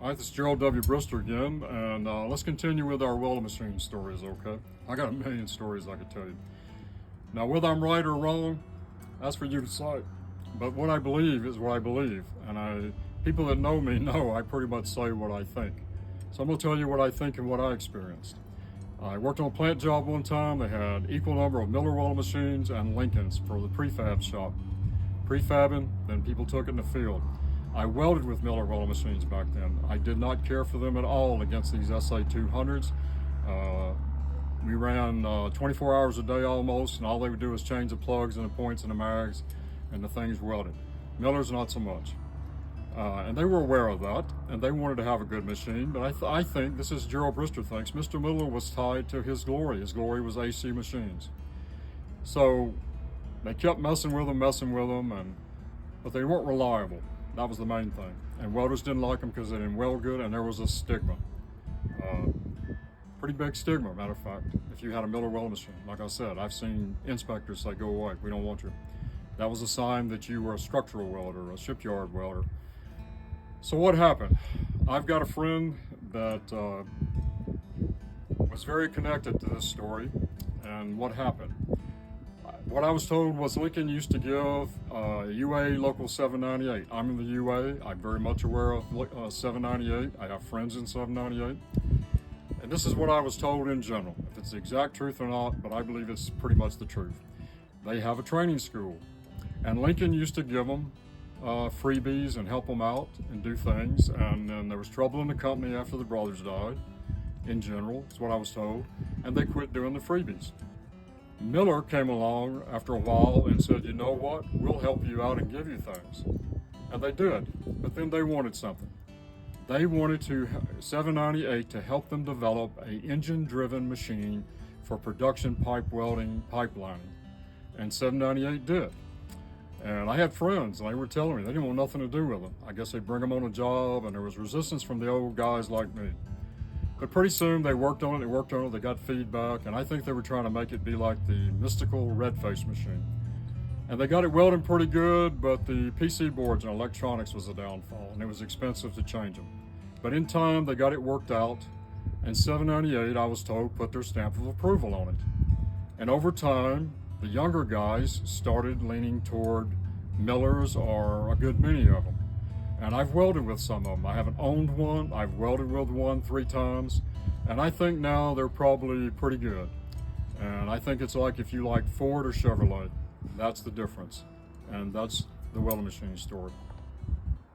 Hi, this is Gerald W. Brister again, and let's continue with our welding machine stories, okay? I got a million stories I could tell you. Now, whether I'm right or wrong, that's for you to decide. But what I believe is what I believe, and people that know me know I pretty much say what I think. So I'm going to tell you what I think and what I experienced. I worked on a plant job one time. They had equal number of Miller welding machines and Lincolns for the prefab shop. Prefabbing, then people took it in the field. I welded with Miller welding machines back then. I did not care for them at all against these SA200s. We ran 24 hours a day almost, and all they would do was change the plugs and the points and the mags, and the things welded. Miller's not so much. And they were aware of that, and they wanted to have a good machine, but I think, this is Gerald Brister thinks, Mr. Miller was tied to his glory. His glory was AC machines. So they kept messing with them, but they weren't reliable. That was the main thing. And welders didn't like them because they didn't weld good, and there was a stigma. Pretty big stigma, matter of fact, if you had a Miller welding machine. Like I said, I've seen inspectors say, go away, we don't want you. That was a sign that you were a structural welder, a shipyard welder. So what happened? I've got a friend that was very connected to this story, and what happened? What I was told was Lincoln used to give UA Local 798. I'm in the UA. I'm very much aware of 798. I have friends in 798. And this is what I was told in general. If it's the exact truth or not, but I believe it's pretty much the truth. They have a training school. And Lincoln used to give them freebies and help them out and do things. And then there was trouble in the company after the brothers died, in general, is what I was told. And they quit doing the freebies. Miller came along after a while and said, you know what, we'll help you out and give you things. And they did, but then they wanted something. They wanted 798 to help them develop an engine-driven machine for production pipe welding, pipelining. And 798 did. And I had friends, and they were telling me they didn't want nothing to do with them. I guess they'd bring them on a job, and there was resistance from the old guys like me. But pretty soon they worked on it, they got feedback, and I think they were trying to make it be like the mystical red-face machine. And they got it welding pretty good, but the PC boards and electronics was a downfall, and it was expensive to change them. But in time, they got it worked out, and 798, I was told, put their stamp of approval on it. And over time, the younger guys started leaning toward Millers, or a good many of them. And I've welded with some of them. I haven't owned one. I've welded with one 3 times. And I think now they're probably pretty good. And I think it's like if you like Ford or Chevrolet. That's the difference. And that's the welding machine story.